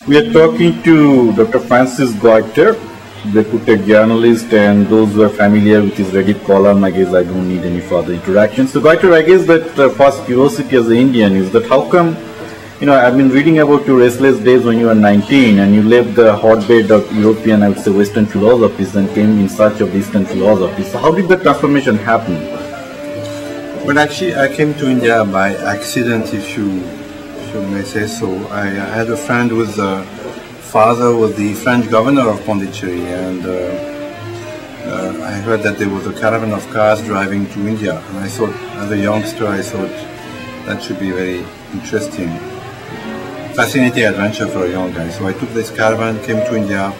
We are talking to Dr. Francois Gautier, reputed journalist, and those who are familiar with his Reddit column, I guess I don't need any further introduction. So Gautier, I guess that first curiosity as an Indian is that how come, I've been reading about your restless days when you were 19 and you left the hotbed of European, I would say Western philosophies and came in search of Eastern philosophies. So how did the transformation happen? Well, actually, I came to India by accident, if you may say so. I had a friend whose father was the French governor of Pondicherry, and I heard that there was a caravan of cars driving to India. And I thought, as a youngster, I thought that should be very interesting, fascinating adventure for a young guy. So I took this caravan, came to India,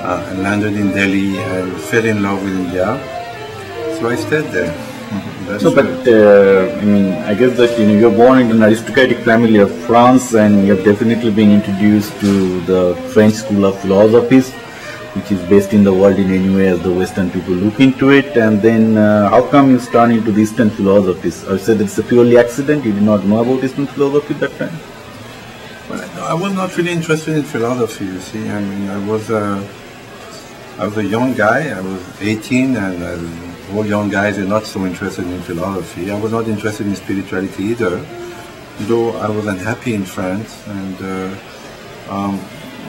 and landed in Delhi and fell in love with India. So I stayed there. So, but I guess that you're born in an aristocratic family of France, and you have definitely been introduced to the French school of philosophies, which is based in the world in any way as the Western people look into it. And then, how come you started into the Eastern philosophies? I said it's a purely accident. You did not know about Eastern philosophy at that time. Well, I was not really interested in philosophy. You see, I was a young guy. I was 18, and all young guys are not so interested in philosophy. I was not interested in spirituality either, though I was unhappy in France. And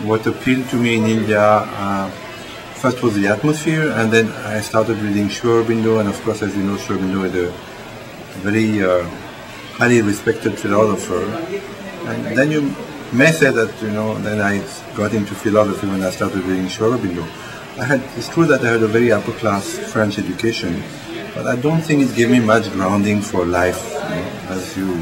what appealed to me in India first was the atmosphere, and then I started reading Sri Aurobindo, and of course, as you know, Sri Aurobindo is a very highly respected philosopher. And then you may say that, then I got into philosophy when I started reading Sri Aurobindo. It's true that I had a very upper-class French education, but I don't think it gave me much grounding for life, as you...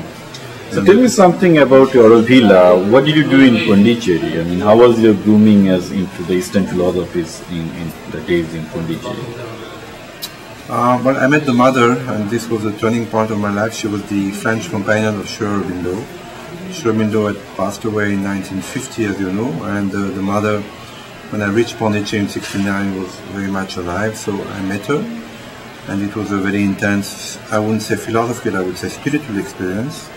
So tell me something about your Aurovilla. What did you do in Pondicherry? How was your grooming as into the Eastern philosophies in the days in Pondicherry? Well, I met the mother, and this was a turning point of my life. She was the French companion of Sri Aurobindo. Sri Aurobindo had passed away in 1950, as you know, and the mother, when I reached Pondicherry in '69, was very much alive, so I met her, and it was a very intense, I wouldn't say philosophical, I would say spiritual experience.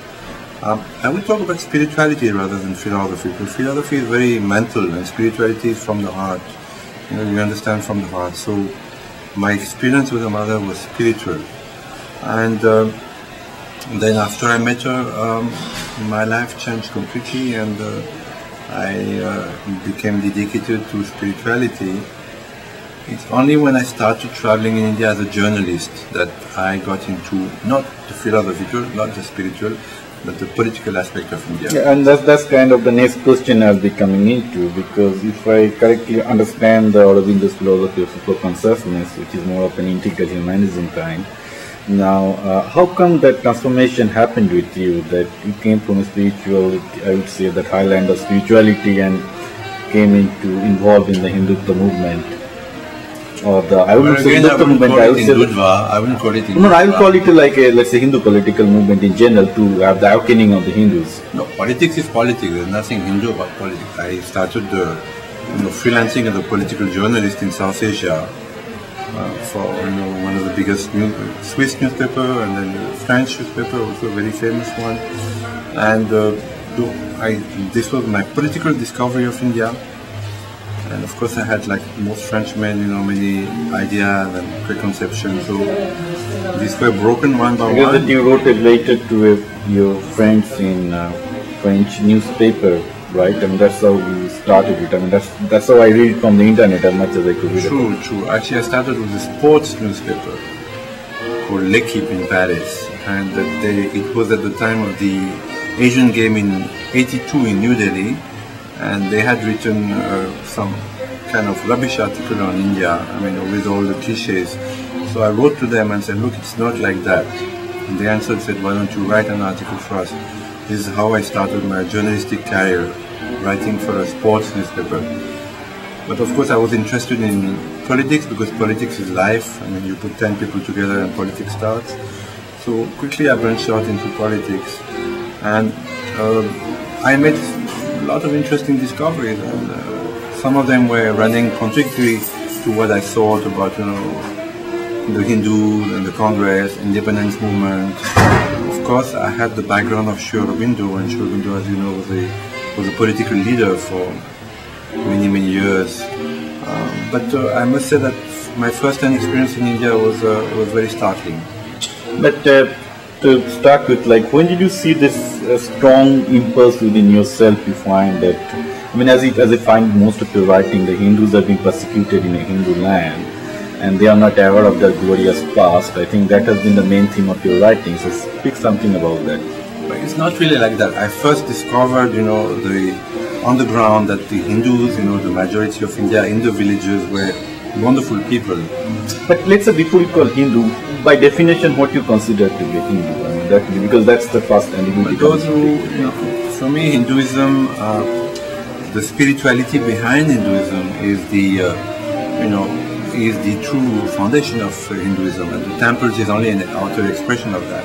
I would talk about spirituality rather than philosophy, because philosophy is very mental and spirituality is from the heart. You understand from the heart. So my experience with the mother was spiritual. And then after I met her, my life changed completely, and I became dedicated to spirituality. It's only when I started traveling in India as a journalist that I got into not the philosophical, not the spiritual, but the political aspect of India. Yeah, and that's kind of the next question I'll be coming into, because if I correctly understand the Aurobindo's philosophy of super-consciousness, which is more of an integral humanism kind, now, how come that transformation happened with you, that you came from a spiritual, I would say, that highland of spirituality and came involved in the Hindutva movement? Or the, I wouldn't say Hindutva movement, I would say... I wouldn't call it Hindutva. No, I would call it like a, let's say, Hindu political movement in general to have the awakening of the Hindus. No, politics is politics. There's nothing Hindu about politics. I started freelancing as a political journalist in South Asia. For one of the biggest Swiss newspaper, and then the French newspaper, also a very famous one. And this was my political discovery of India. And of course, I had, like most Frenchmen, many ideas and preconceptions. So these were broken one by one. I guess that you wrote it later to your friends in French newspaper, right? That's how you started it. That's how I read it from the internet as much as I could read it. True. Actually, I started with a sports newspaper called L'Equipe in Paris, and it was at the time of the Asian Game in '82 in New Delhi, and they had written some kind of rubbish article on India. With all the cliches. So I wrote to them and said, look, it's not like that. And they answered, said, why don't you write an article for us? This is how I started my journalistic career, writing for a sports newspaper. But of course I was interested in politics, because politics is life. You put 10 people together and politics starts. So quickly I branched out into politics. And I made a lot of interesting discoveries. And some of them were running contradictory to what I thought about, the Hindus and the Congress, independence movement. Of course, I had the background of Sri Aurobindo, and Sri Aurobindo, as you know, was a political leader for many, many years. But I must say that my first-hand experience in India was very startling. But to start with, like, when did you see this strong impulse within yourself? You find that, I mean, as I find most of your writing, the Hindus have been persecuted in a Hindu land, and they are not aware of their glorious past. I think that has been the main theme of your writing. So speak something about that. It's not really like that. I first discovered, on the ground that the Hindus, the majority of India in the villages were wonderful people. But let's say before you call Hindu, by definition, what you consider to be Hindu? I mean, because that's the first and those who, for me, Hinduism, the spirituality behind Hinduism is the true foundation of Hinduism, and the temples is only an outer expression of that.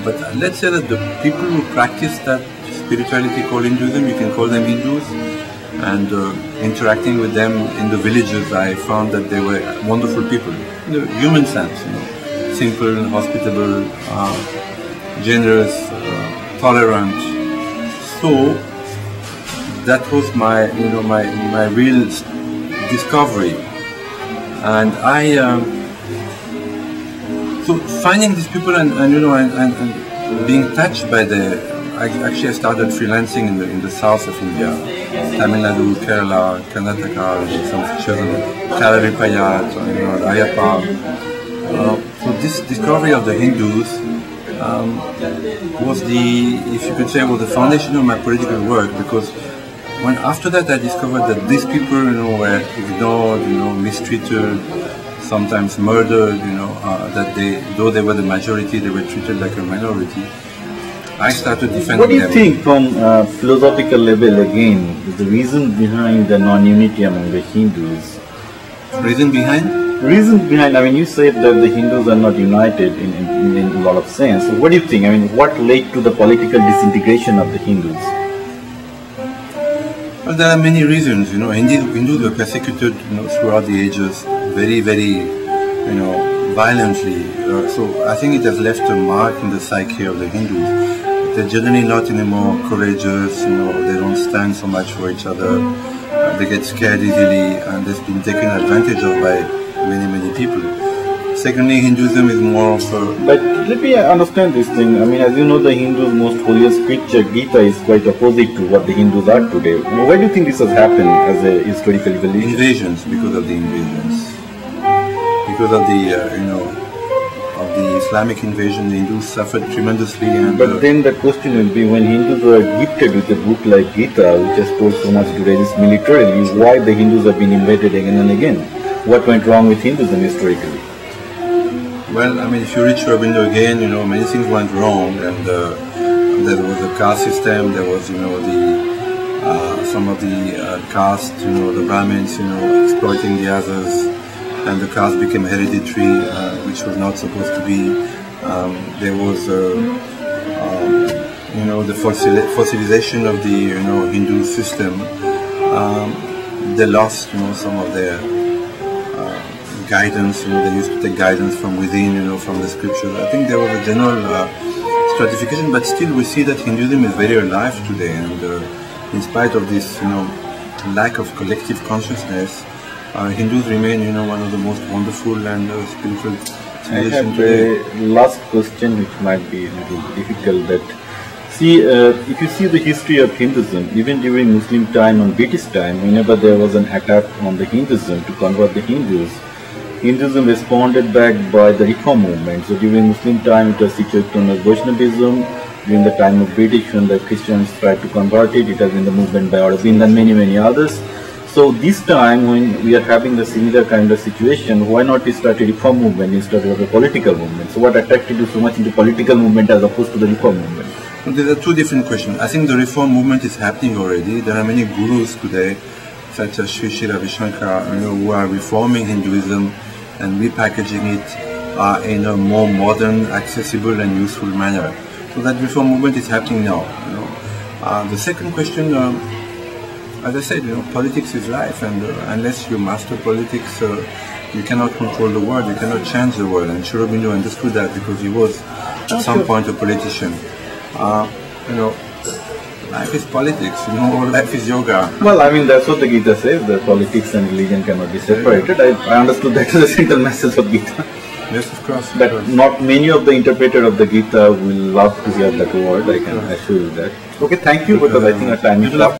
But let's say that the people who practice that spirituality called Hinduism, you can call them Hindus, and interacting with them in the villages, I found that they were wonderful people, in the human sense, simple, hospitable, generous, tolerant. So that was my real discovery, and so finding these people and being touched by I started freelancing in the south of India, Tamil Nadu, Kerala, Karnataka, some Kalaripayat, Ayappa. So this discovery of the Hindus was if you could say, was the foundation of my political work, because after that I discovered that these people, were ignored, mistreated, sometimes murdered, that though they were the majority, they were treated like a minority. I started defending them. What do you think from philosophical level again is the reason behind the non-unity among the Hindus? Reason behind? Reason behind, I mean, you said that the Hindus are not united in a lot of sense. So what do you think? I mean, what led to the political disintegration of the Hindus? Well, there are many reasons. Hindus were persecuted, throughout the ages, very, very, violently. So I think it has left a mark in the psyche of the Hindus. They're generally not anymore courageous. They don't stand so much for each other. They get scared easily, and they've been taken advantage of by many, many people. Secondly, Hinduism is more of a... But let me understand this thing. I mean, as you know, the Hindus' most holiest scripture, Gita, is quite opposite to what the Hindus are today. Why do you think this has happened as a historical evolution? Invasions, because of the invasions. Because of the, of the Islamic invasion, the Hindus suffered tremendously. But then the question will be, when Hindus were gifted with a book like Gita, which has told so much to resist militarily, why the Hindus have been invaded again and again? What went wrong with Hinduism historically? Well, I mean, if you read Aurobindo again, many things went wrong, and there was a caste system. There was, some of the caste, the Brahmins, exploiting the others, and the caste became hereditary, which was not supposed to be. There was, the fossilization of the, Hindu system. They lost, some of their guidance. They used to take guidance from within, from the scriptures. I think there was a general stratification, but still we see that Hinduism is very alive today, and in spite of this, lack of collective consciousness, Hindus remain, one of the most wonderful and spiritual civilizations today. I have a last question, which might be a little difficult. That if you see the history of Hinduism, even during Muslim time and British time, whenever there was an attack on the Hinduism to convert the Hindus, Hinduism responded back by the reform movement. So during Muslim time, it was situated on Vaishnavism. During the time of British, when the Christians tried to convert it, it has been the movement by Aurobindo and many, many others. So this time, when we are having a similar kind of situation, why not we start a reform movement instead of a political movement? So what attracted you so much into political movement as opposed to the reform movement? There are two different questions. I think the reform movement is happening already. There are many gurus today, such as Sri Sri Ravi Shankar, who are reforming Hinduism and repackaging it in a more modern, accessible and useful manner. So that reform movement is happening now. The second question, as I said, politics is life, and unless you master politics, you cannot control the world, you cannot change the world. And Aurobindo understood that because he was at some point a politician. Life is politics, you know, life is yoga. Well, I mean, that's what the Gita says, that politics and religion cannot be separated. I understood that is the central message of Gita. Yes, of course. That not many of the interpreters of the Gita will love to hear that word, I can assure you that. Okay, thank you, because I think our time is up.